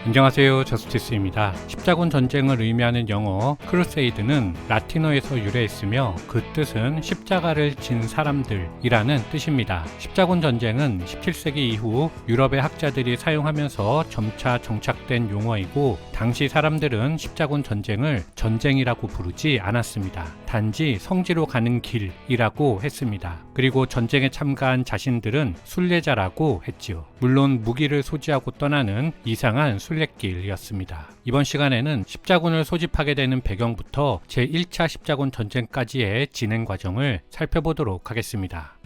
안녕하세요, 저스티스입니다. 십자군 전쟁을 의미하는 영어 크루세이드는 라틴어에서 유래했으며 그 뜻은 십자가를 진 사람들이라는 뜻입니다. 십자군 전쟁은 17세기 이후 유럽의 학자들이 사용하면서 점차 정착된 용어이고, 당시 사람들은 십자군 전쟁을 전쟁이라고 부르지 않았습니다. 단지 성지로 가는 길이라고 했습니다. 그리고 전쟁에 참가한 자신들은 순례자라고 했지요. 물론 무기를 소지하고 떠나는 이상한 순례길이었습니다. 이번 시간에는 십자군을 소집하게 되는 배경부터 제1차 십자군 전쟁까지의 진행 과정을 살펴보도록 하겠습니다.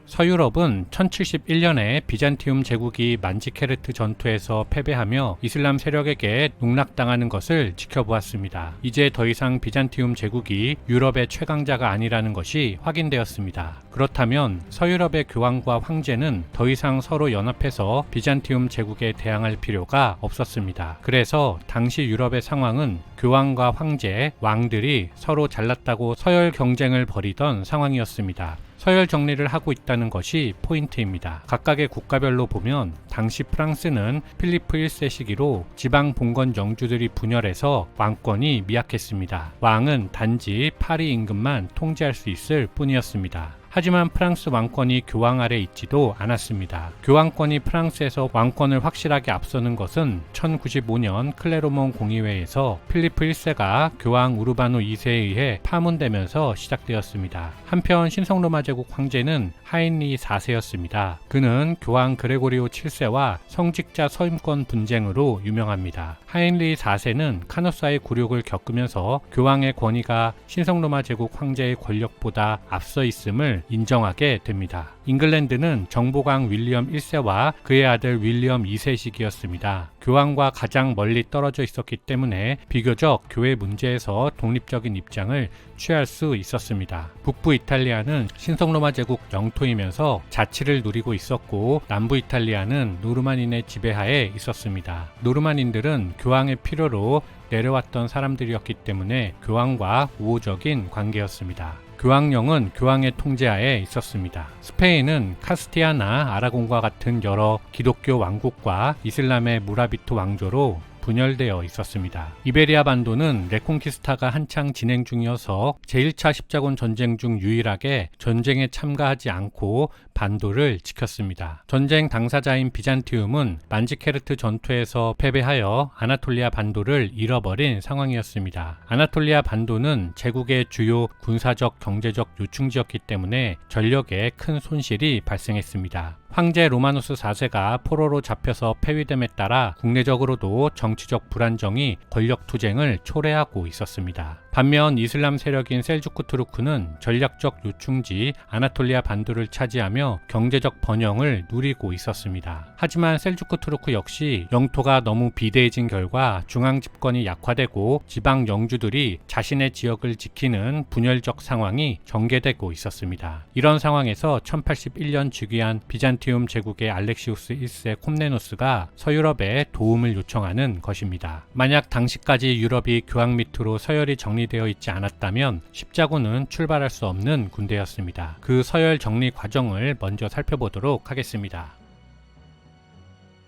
서유럽은 1071년에 비잔티움 제국이 만지케르트 전투에서 패배하며 이슬람 세력에게 농락당하는 것을 지켜보았습니다. 이제 더 이상 비잔티움 제국이 유럽의 최강자가 아니라는 것이 확인되었습니다. 그렇다면 서유럽의 교황과 황제는 더 이상 서로 연합해서 비잔티움 제국에 대항할 필요가 없었습니다. 그래서 당시 유럽의 상황은 교황과 황제, 왕들이 서로 잘났다고 서열 경쟁을 벌이던 상황이었습니다. 서열 정리를 하고 있다는 것이 포인트입니다. 각각의 국가별로 보면 당시 프랑스는 필리프 1세 시기로 지방 봉건 영주들이 분열해서 왕권이 미약했습니다. 왕은 단지 파리 임금만 통제할 수 있을 뿐이었습니다. 하지만 프랑스 왕권이 교황 아래 있지도 않았습니다. 교황권이 프랑스에서 왕권을 확실하게 앞서는 것은 1095년 클레르몽 공의회에서 필리프 1세가 교황 우르바누 2세에 의해 파문되면서 시작되었습니다. 한편 신성로마 제국 황제는 하인리 4세였습니다. 그는 교황 그레고리오 7세와 성직자 서임권 분쟁으로 유명합니다. 하인리 4세는 카노사의 굴욕을 겪으면서 교황의 권위가 신성로마 제국 황제의 권력보다 앞서 있음을 인정하게 됩니다. 잉글랜드는 정보강 윌리엄 1세와 그의 아들 윌리엄 2세 시기였습니다. 교황과 가장 멀리 떨어져 있었기 때문에 비교적 교회 문제에서 독립적인 입장을 취할 수 있었습니다. 북부 이탈리아는 신성로마 제국 영토이면서 자치를 누리고 있었고, 남부 이탈리아는 노르만인의 지배하에 있었습니다. 노르만인들은 교황의 필요로 내려왔던 사람들이었기 때문에 교황과 우호적인 관계였습니다. 교황령은 교황의 통제하에 있었습니다. 스페인은 카스티아나 아라곤과 같은 여러 기독교 왕국과 이슬람의 무라비트 왕조로 분열되어 있었습니다. 이베리아 반도는 레콘키스타가 한창 진행 중이어서 제1차 십자군 전쟁 중 유일하게 전쟁에 참가하지 않고 반도를 지켰습니다. 전쟁 당사자인 비잔티움은 만지케르트 전투에서 패배하여 아나톨리아 반도를 잃어버린 상황이었습니다. 아나톨리아 반도는 제국의 주요 군사적 경제적 요충지였기 때문에 전력에 큰 손실이 발생했습니다. 황제 로마누스 4세가 포로로 잡혀서 폐위됨에 따라 국내적으로도 정치적 불안정이 권력 투쟁을 초래하고 있었습니다. 반면 이슬람 세력인 셀주크 투르크는 전략적 요충지 아나톨리아 반도를 차지하며 경제적 번영을 누리고 있었습니다. 하지만 셀주크 투르크 역시 영토가 너무 비대해진 결과 중앙 집권이 약화되고 지방 영주들이 자신의 지역을 지키는 분열적 상황이 전개되고 있었습니다. 이런 상황에서 1081년 즉위한 비잔티움 제국의 알렉시우스 1세 콤네노스가 서유럽에 도움을 요청하는 것입니다. 만약 당시까지 유럽이 교황 밑으로 서열이 정리되어 있지 않았다면 십자군은 출발할 수 없는 군대였습니다. 그 서열 정리 과정을 먼저 살펴보도록 하겠습니다.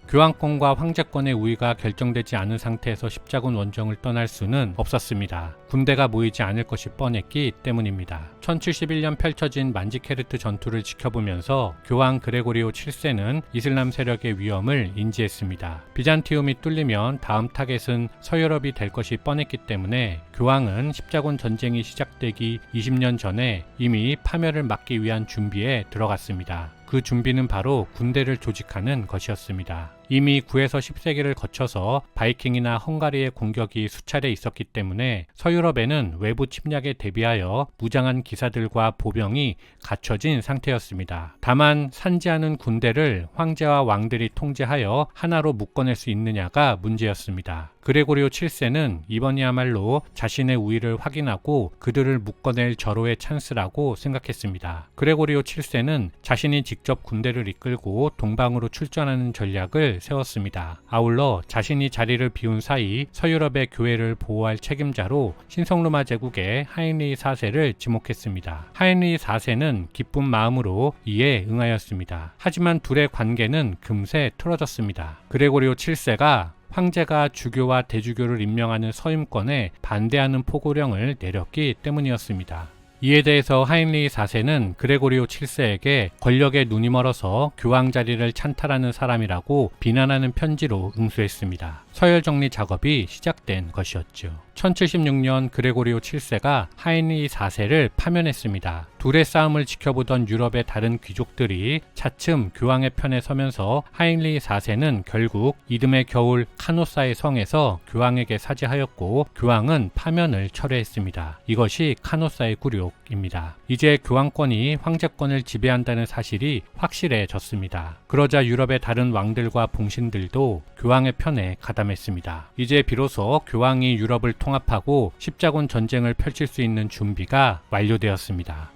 교황권과 황제권의 우위가 결정되지 않은 상태에서 십자군 원정을 떠날 수는 없었습니다. 군대가 모이지 않을 것이 뻔했기 때문입니다. 1071년 펼쳐진 만지케르트 전투를 지켜보면서 교황 그레고리오 7세는 이슬람 세력의 위험을 인지했습니다. 비잔티움이 뚫리면 다음 타겟은 서유럽이 될 것이 뻔했기 때문에 교황은 십자군 전쟁이 시작되기 20년 전에 이미 파멸을 막기 위한 준비에 들어갔습니다. 그 준비는 바로 군대를 조직하는 것이었습니다. 이미 9에서 10세기를 거쳐서 바이킹이나 헝가리의 공격이 수차례 있었기 때문에 서유럽에는 외부 침략에 대비하여 무장한 기사들과 보병이 갖춰진 상태였습니다. 다만 산지하는 군대를 황제와 왕들이 통제하여 하나로 묶어낼 수 있느냐가 문제였습니다. 그레고리오 7세는 이번이야말로 자신의 우위를 확인하고 그들을 묶어낼 절호의 찬스라고 생각했습니다. 그레고리오 7세는 자신이 직접 군대를 이끌고 동방으로 출전하는 전략을 계획을 세웠습니다. 아울러 자신이 자리를 비운 사이 서유럽의 교회를 보호할 책임자로 신성로마 제국의 하인리 4세를 지목했습니다. 하인리 4세는 기쁜 마음으로 이에 응하였습니다. 하지만 둘의 관계는 금세 틀어졌습니다. 그레고리오 7세가 황제가 주교와 대주교를 임명하는 서임권에 반대하는 포고령을 내렸기 때문이었습니다. 이에 대해서 하인리 4세는 그레고리오 7세에게 권력에 눈이 멀어서 교황 자리를 찬탈하는 사람이라고 비난하는 편지로 응수했습니다. 서열 정리 작업이 시작된 것이었죠. 1076년 그레고리오 7세가 하인리 4세를 파면했습니다. 둘의 싸움을 지켜보던 유럽의 다른 귀족들이 차츰 교황의 편에 서면서 하인리 4세는 결국 이듬해 겨울 카노사의 성에서 교황에게 사죄하였고 교황은 파면을 철회했습니다. 이것이 카노사의 굴욕입니다. 이제 교황권이 황제권을 지배한다는 사실이 확실해졌습니다. 그러자 유럽의 다른 왕들과 봉신들도 교황의 편에 가담했습니다. 이제 비로소 교황이 유럽을 통합하고 십자군 전쟁을 펼칠 수 있는 준비가 완료되었습니다.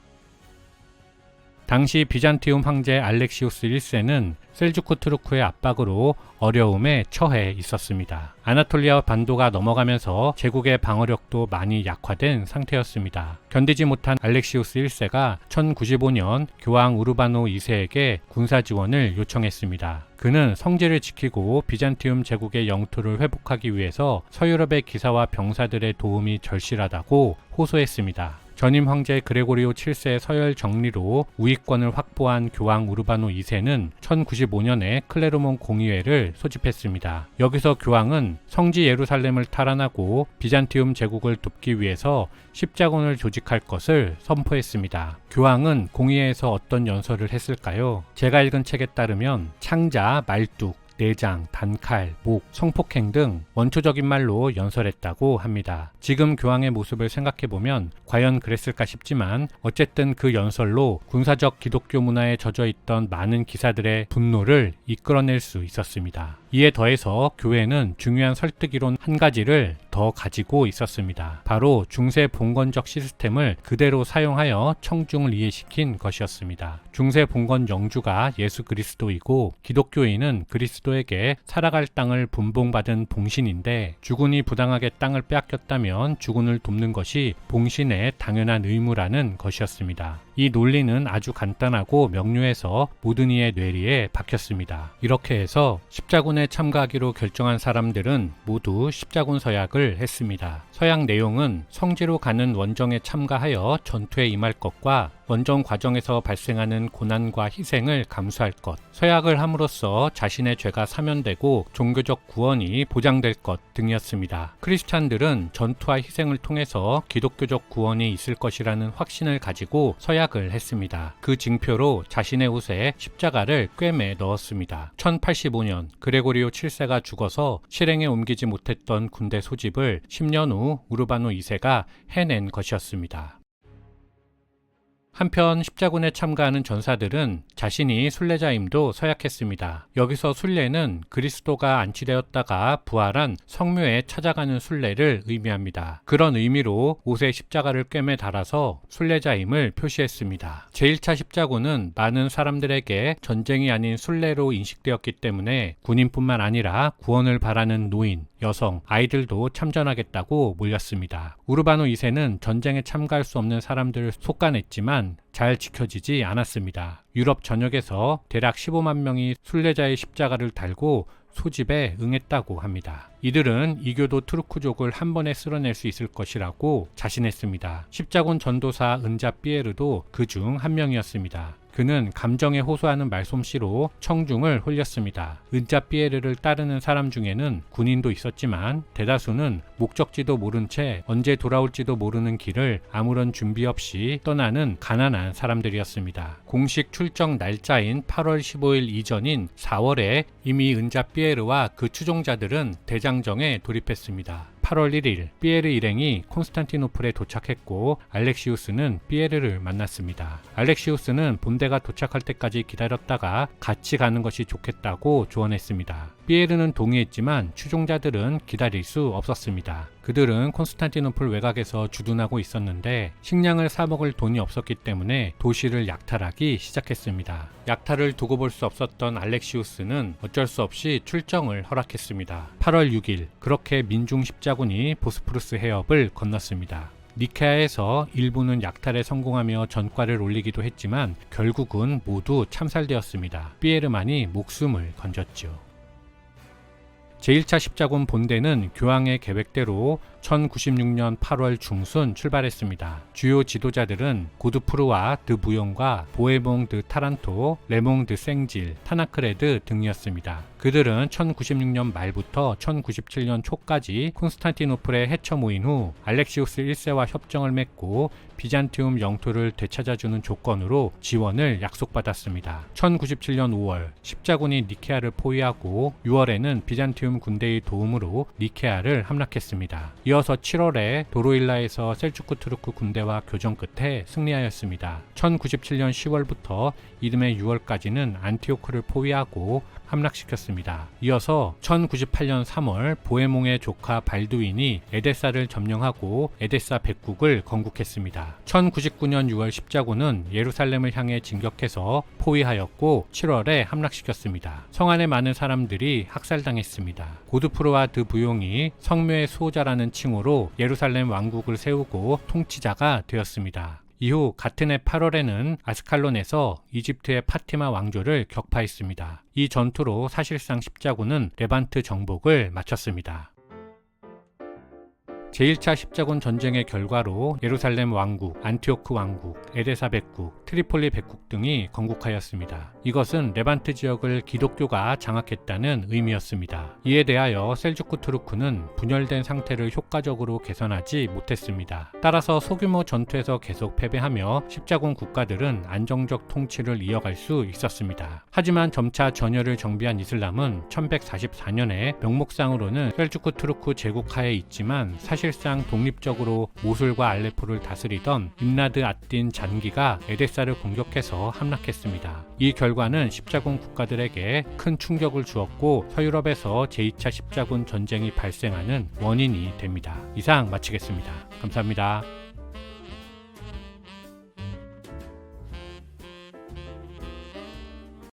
당시 비잔티움 황제 알렉시우스 1세는 셀주크 투르크의 압박으로 어려움에 처해 있었습니다. 아나톨리아 반도가 넘어가면서 제국의 방어력도 많이 약화된 상태였습니다. 견디지 못한 알렉시우스 1세가 1095년 교황 우르바노 2세에게 군사 지원을 요청했습니다. 그는 성지를 지키고 비잔티움 제국의 영토를 회복하기 위해서 서유럽의 기사와 병사들의 도움이 절실하다고 호소했습니다. 전임 황제 그레고리오 7세의 서열 정리로 우위권을 확보한 교황 우르바노 2세는 1095년에 클레르몬 공의회를 소집했습니다. 여기서 교황은 성지 예루살렘을 탈환하고 비잔티움 제국을 돕기 위해서 십자군을 조직할 것을 선포했습니다. 교황은 공의회에서 어떤 연설을 했을까요? 제가 읽은 책에 따르면 창자, 말뚝, 내장, 단칼, 목, 성폭행 등 원초적인 말로 연설했다고 합니다. 지금 교황의 모습을 생각해보면 과연 그랬을까 싶지만 어쨌든 그 연설로 군사적 기독교 문화에 젖어있던 많은 기사들의 분노를 이끌어낼 수 있었습니다. 이에 더해서 교회는 중요한 설득이론 한 가지를 더 가지고 있었습니다. 바로 중세 봉건적 시스템을 그대로 사용하여 청중을 이해시킨 것이었습니다. 중세 봉건 영주가 예수 그리스도이고 기독교인은 그리스도에게 살아갈 땅을 분봉받은 봉신인데 주군이 부당하게 땅을 빼앗겼다면 주군을 돕는 것이 봉신의 당연한 의무라는 것이었습니다. 이 논리는 아주 간단하고 명료해서 모든 이의 뇌리에 박혔습니다. 이렇게 해서 십자군에 참가하기로 결정한 사람들은 모두 십자군 서약을 했습니다. 서약 내용은 성지로 가는 원정에 참가하여 전투에 임할 것과 원정 과정에서 발생하는 고난과 희생을 감수할 것, 서약을 함으로써 자신의 죄가 사면되고 종교적 구원이 보장될 것 등이었습니다. 크리스찬들은 전투와 희생을 통해서 기독교적 구원이 있을 것이라는 확신을 가지고 서약을 했습니다. 그 징표로 자신의 옷에 십자가를 꿰매 넣었습니다. 1085년 그레고리오 7세가 죽어서 실행에 옮기지 못했던 군대 소집을 10년 후 우르바노 2세가 해낸 것이었습니다. 한편 십자군에 참가하는 전사들은 자신이 순례자임도 서약했습니다. 여기서 순례는 그리스도가 안치되었다가 부활한 성묘에 찾아가는 순례를 의미합니다. 그런 의미로 옷에 십자가를 꿰매 달아서 순례자임을 표시했습니다. 제1차 십자군은 많은 사람들에게 전쟁이 아닌 순례로 인식되었기 때문에 군인뿐만 아니라 구원을 바라는 노인, 여성, 아이들도 참전하겠다고 몰렸습니다. 우르바노 2세는 전쟁에 참가할 수 없는 사람들을 속간했지만 잘 지켜지지 않았습니다. 유럽 전역에서 대략 15만 명이 순례자의 십자가를 달고 소집에 응했다고 합니다. 이들은 이교도 투르크족을 한 번에 쓸어낼 수 있을 것이라고 자신했습니다. 십자군 전도사 은자 삐에르도 그 중 한 명이었습니다. 그는 감정에 호소하는 말솜씨로 청중을 홀렸습니다. 은자 삐에르를 따르는 사람 중에는 군인도 있었지만 대다수는 목적지도 모른 채 언제 돌아올지도 모르는 길을 아무런 준비 없이 떠나는 가난한 사람들이었습니다. 공식 출정 날짜인 8월 15일 이전인 4월에 이미 은자 삐에르와 그 추종자들은 대장정에 돌입했습니다. 8월 1일 삐에르 일행이 콘스탄티노플에 도착했고 알렉시우스는 삐에르를 만났습니다. 알렉시우스는 본대가 도착할 때까지 기다렸다가 같이 가는 것이 좋겠다고 조언했습니다. 삐에르는 동의했지만 추종자들은 기다릴 수 없었습니다. 그들은 콘스탄티노플 외곽에서 주둔하고 있었는데 식량을 사 먹을 돈이 없었기 때문에 도시를 약탈하기 시작했습니다. 약탈을 두고 볼 수 없었던 알렉시우스는 어쩔 수 없이 출정을 허락했습니다. 8월 6일 그렇게 민중 십자군이 보스포루스 해협을 건넜습니다. 니케아에서 일부는 약탈에 성공하며 전과를 올리기도 했지만 결국은 모두 참살되었습니다. 피에르만이 목숨을 건졌죠. 제1차 십자군 본대는 교황의 계획대로 1096년 8월 중순 출발했습니다. 주요 지도자들은 고드프루와 드 부용과 보에몽 드 타란토, 레몽 드 생질, 타나크레드 등이었습니다. 그들은 1096년 말부터 1097년 초까지 콘스탄티노플에 헤쳐 모인 후 알렉시우스 1세와 협정을 맺고 비잔티움 영토를 되찾아주는 조건으로 지원을 약속받았습니다. 1097년 5월 십자군이 니케아를 포위하고 6월에는 비잔티움 군대의 도움으로 니케아를 함락했습니다. 이어서 7월에 도로일라에서 셀주크 투르크 군대와 교전 끝에 승리하였습니다. 1097년 10월부터 이듬해 6월까지는 안티오크를 포위하고 함락시켰습니다. 이어서 1098년 3월 보에몽의 조카 발두인이 에데사를 점령하고 에데사 백국을 건국했습니다. 1099년 6월 십자군은 예루살렘을 향해 진격해서 포위하였고 7월에 함락시켰습니다. 성 안에 많은 사람들이 학살당했습니다. 고드프로와 드 부용이 성묘의 수호자라는 칭호로 예루살렘 왕국을 세우고 통치자가 되었습니다. 이후 같은 해 8월에는 아스칼론에서 이집트의 파티마 왕조를 격파했습니다. 이 전투로 사실상 십자군은 레반트 정복을 마쳤습니다. 제1차 십자군 전쟁의 결과로 예루살렘 왕국, 안티오크 왕국, 에데사 백국, 트리폴리 백국 등이 건국하였습니다. 이것은 레반트 지역을 기독교가 장악했다는 의미였습니다. 이에 대하여 셀주크 투르크는 분열된 상태를 효과적으로 개선하지 못했습니다. 따라서 소규모 전투에서 계속 패배하며 십자군 국가들은 안정적 통치를 이어갈 수 있었습니다. 하지만 점차 전열을 정비한 이슬람은 1144년에 명목상으로는 셀주크 투르크 제국하에 있지만 사실상 독립적으로 모술과 알레포를 다스리던 임나드 앗딘 잔기가 에데사를 공격해서 함락했습니다. 이 결과는 십자군 국가들에게 큰 충격을 주었고 서유럽에서 제2차 십자군 전쟁이 발생하는 원인이 됩니다. 이상 마치겠습니다. 감사합니다.